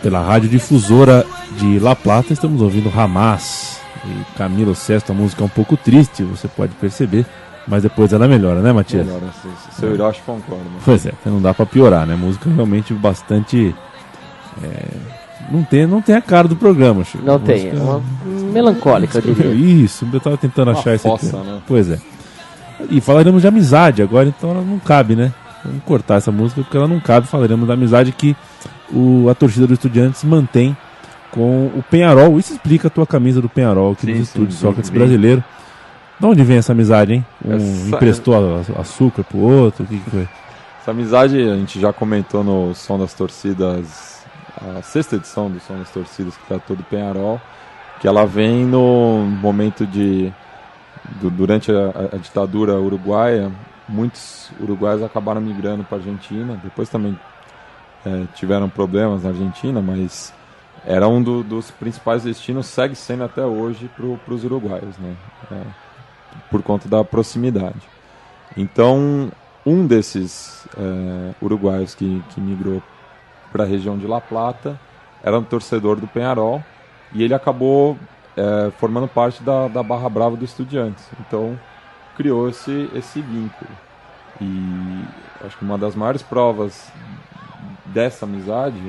Pela radiodifusora de La Plata, estamos ouvindo Hamas e Camilo Sesto. A música é um pouco triste, você pode perceber, mas depois ela melhora, né, Matias? Melhora, seu Hiroshi concorda. Pois é, não dá pra piorar, né? A música realmente bastante... Não tem a cara do programa, Chico. Não tem, é uma melancólica, eu diria. Isso, eu tava tentando achar esse fossa, né? Pois é. E falaremos de amizade agora, então ela não cabe, né? Vamos cortar essa música porque ela não cabe. Falaremos da amizade que a torcida do Estudiantes mantém com o Peñarol. Isso explica a tua camisa do Peñarol aqui nos estúdios Sócrates brasileiro. De onde vem essa amizade, hein? Emprestou açúcar pro outro? O que foi? Essa amizade a gente já comentou no Som das Torcidas, a 6ª edição do Som das Torcidas, que tratou do Peñarol, que ela vem no momento durante a ditadura uruguaia. Muitos uruguaios acabaram migrando para a Argentina, depois também tiveram problemas na Argentina, mas era um dos principais destinos, segue sendo até hoje para os uruguaios, né? Por conta da proximidade. Então, um desses uruguaios que migrou para a região de La Plata era um torcedor do Peñarol e ele acabou formando parte da Barra Brava do Estudiantes. Então, criou esse vínculo. E acho que uma das maiores provas dessa amizade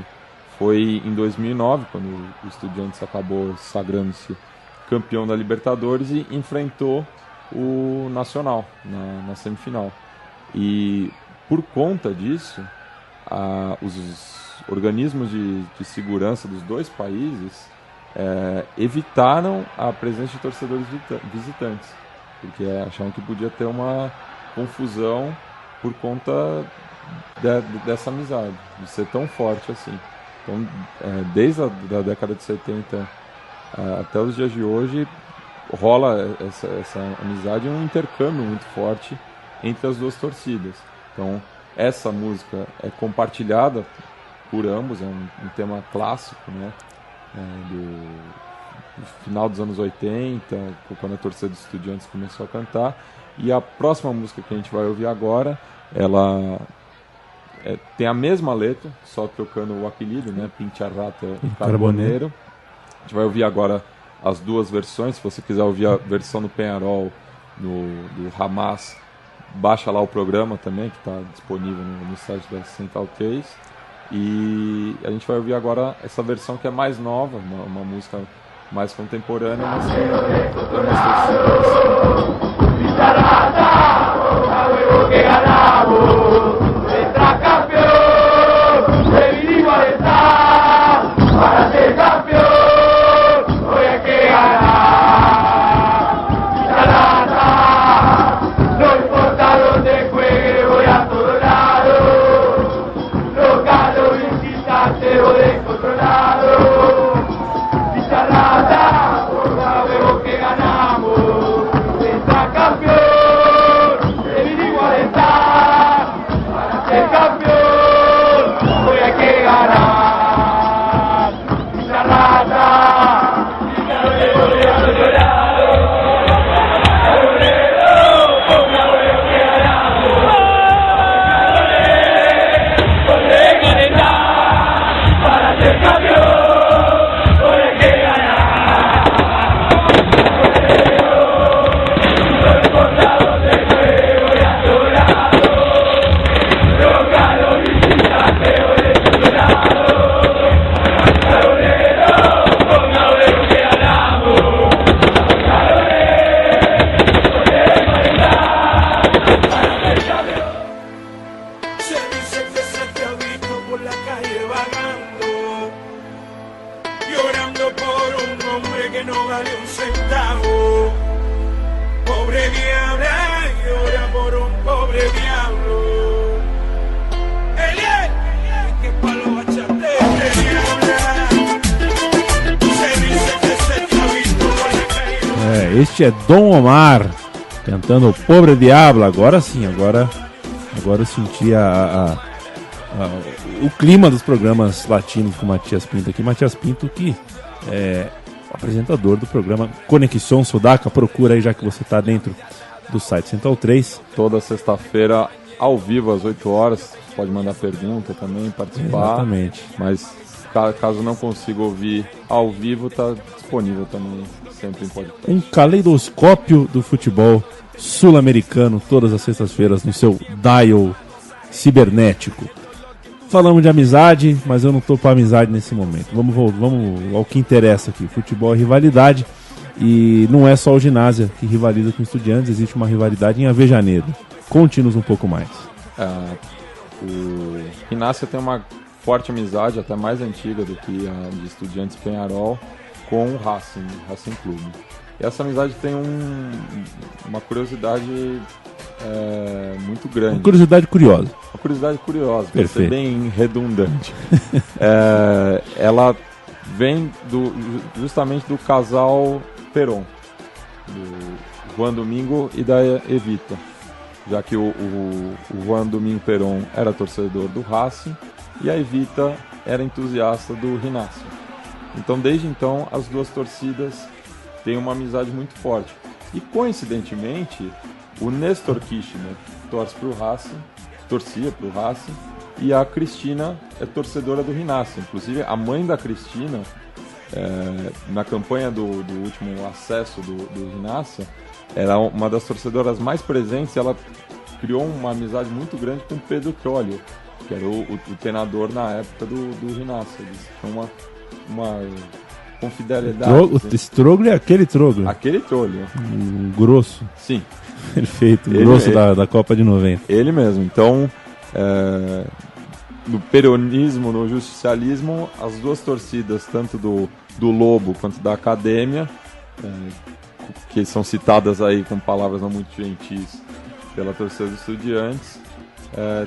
foi em 2009, quando o Estudiantes acabou sagrando-se campeão da Libertadores e enfrentou o Nacional na semifinal. E por conta disso, os organismos de segurança dos dois países evitaram a presença de torcedores visitantes, porque achavam que podia ter uma confusão por conta dessa amizade, de ser tão forte assim. Então, desde a década de 70 até os dias de hoje, rola essa amizade e um intercâmbio muito forte entre as duas torcidas. Então, essa música é compartilhada por ambos, é um tema clássico, né? Do final dos anos 80, quando a torcida dos Estudiantes começou a cantar. E a próxima música que a gente vai ouvir agora, ela tem a mesma letra, só trocando o apelido, né? Pincharrata e Carboneiro. A gente vai ouvir agora as duas versões. Se você quiser ouvir a versão do Peñarol, do Hamas, baixa lá o programa também, que está disponível no site da Central 3. E a gente vai ouvir agora essa versão que é mais nova, uma música mais contemporânea, mas Este é Dom Omar cantando Pobre Diablo. Agora sim, agora eu senti o clima dos programas latinos com o Matias Pinto aqui. Matias Pinto, que é apresentador do programa Conexão Sudaca. Procura aí, já que você está dentro do site Central 3. Toda sexta-feira, ao vivo, às 8 horas, pode mandar pergunta também, participar. Exatamente. Mas caso não consiga ouvir ao vivo, tá disponível também, sempre em podcast. Um caleidoscópio do futebol sul-americano, todas as sextas-feiras, no seu dial cibernético. Falamos de amizade, mas eu não tô pra amizade nesse momento. Vamos ao que interessa aqui. Futebol é rivalidade, e não é só o Ginásio que rivaliza com Estudiantes, existe uma rivalidade em Avejaneiro. Conte-nos um pouco mais. O Ginásio tem uma forte amizade, até mais antiga do que a de Estudiantes Penharol, com o Racing Clube. E essa amizade tem uma curiosidade muito grande. Uma curiosidade curiosa. Uma curiosidade curiosa, para Perfeito. ser bem redundante. Ela vem justamente do casal Perón, do Juan Domingo e da Evita. Já que o Juan Domingo Perón era torcedor do Racing e a Evita era entusiasta do Ginásio. Então, desde então, as duas torcidas têm uma amizade muito forte. E, coincidentemente, o Néstor Kirchner torcia para o Racing, e a Cristina é torcedora do Ginásio. Inclusive, a mãe da Cristina, na campanha do último acesso do Ginásio, era uma das torcedoras mais presentes. Ela criou uma amizade muito grande com Pedro Troglio, que era o treinador na época do Ginásio. Eles tinham uma confidelidade. Esse Troglio é aquele Troglio. Aquele Troglio. Grosso. Sim. Perfeito. Grosso da Copa de 90. Ele mesmo. Então, no peronismo, no justicialismo, as duas torcidas, tanto do Lobo quanto da Academia, que são citadas aí com palavras não muito gentis pela torcida dos Estudiantes,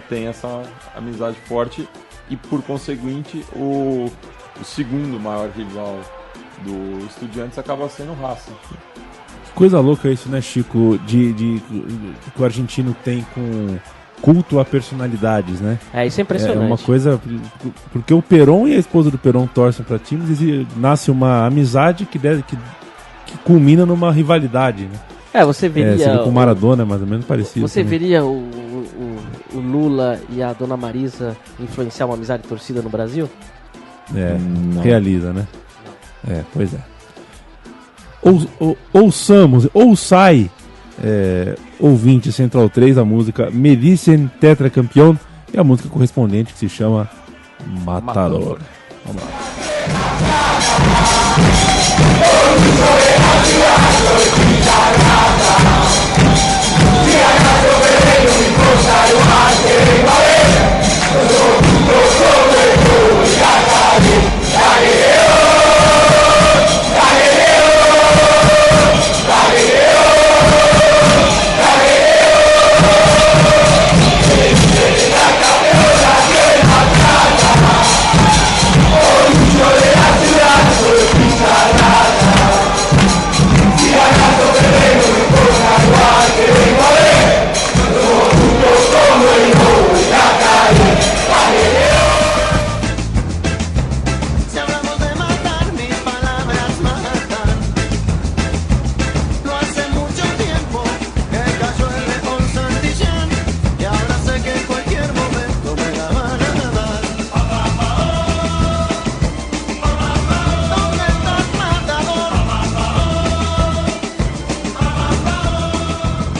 tem essa amizade forte, e por conseguinte o segundo maior rival do Estudiantes acaba sendo o Racing. Coisa louca isso, né, Chico? Que o argentino tem com culto a personalidades, né? Isso é impressionante. É uma coisa... Porque o Perón e a esposa do Perón torcem para times, e nasce uma amizade que culmina numa rivalidade, né? Você veria... Você vê com o Maradona, mais ou menos parecido. Você também. veria o Lula e a Dona Marisa influenciar uma amizade de torcida no Brasil? Não. Realiza, né? Pois é. Ouçai, ouvinte Central 3, a música Medicen Tetracampeão, e a música correspondente que se chama Matador. Vamos lá.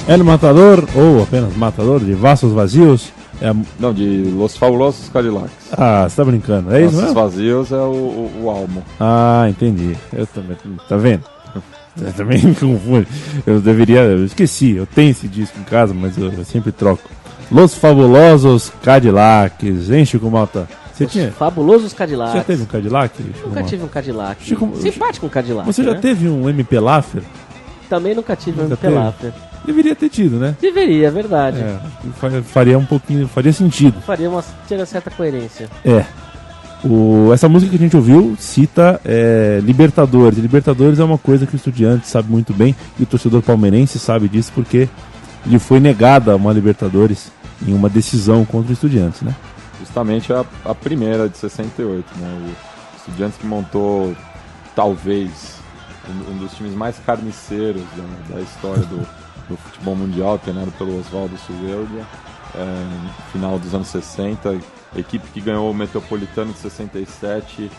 El Matador, ou apenas Matador, de Vasos Vazios. Não, de Los Fabulosos Cadillacs. Você tá brincando, é isso Vasos mesmo? Vazios é o álbum. Entendi. Eu também, tá vendo? Eu também me confundo. Eu esqueci, eu tenho esse disco em casa, mas eu sempre troco. Los Fabulosos Cadillacs, hein, Chico Malta? Você tinha? Fabulosos Cadillacs. Você já teve um Cadillac? Nunca tive um Cadillac. Chico, Simpático um Cadillac. Você já teve um MP Laffer? Também nunca tive um Nunca MP teve? Laffer. Deveria ter tido, né? Deveria, é verdade. Faria sentido. Tinha uma certa coerência. Essa música que a gente ouviu cita Libertadores. Libertadores é uma coisa que o Estudiantes sabe muito bem, e o torcedor palmeirense sabe disso porque lhe foi negada uma Libertadores em uma decisão contra o Estudiantes, né? Justamente a primeira de 68, né? O Estudiantes que montou, talvez, um dos times mais carniceiros da história do futebol mundial, treinado pelo Oswaldo Sueldia. final dos anos 60, equipe que ganhou o Metropolitano de 67,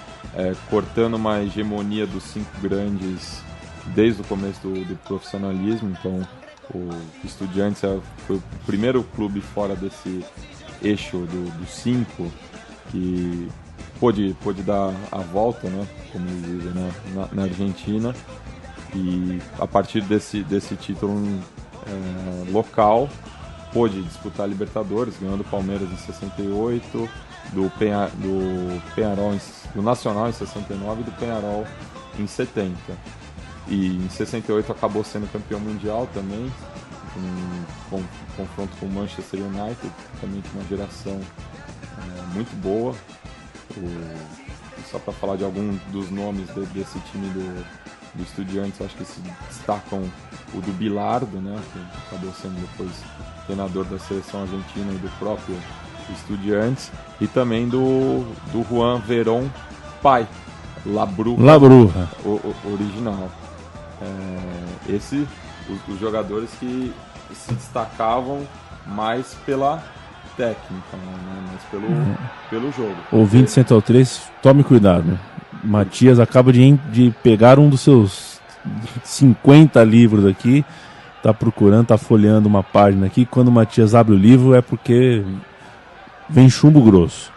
cortando uma hegemonia dos 5 grandes desde o começo do profissionalismo. Então o Estudiantes foi o primeiro clube fora desse eixo dos 5 que pôde dar a volta, né, como eles dizem, né, na Argentina, e a partir desse título local pôde disputar a Libertadores, ganhando o Palmeiras em 68, do Peñarol, do Nacional em 69 e do Peñarol em 70. E em 68 acabou sendo campeão mundial também, com confronto com o Manchester United, também tinha uma geração muito boa. Só para falar de algum dos nomes desse time do Estudiantes, acho que se destacam o do Bilardo, né, que acabou sendo depois treinador da seleção argentina e do próprio Estudiantes, e também do Juan Verón pai, La Bruja. O original. Os jogadores que se destacavam mais pela técnica, né, mas pelo jogo. Ouvinte Central 3, tome cuidado. Matias acaba de pegar um dos seus 50 livros aqui, tá procurando, tá folheando uma página aqui. Quando o Matias abre o livro é porque vem chumbo grosso.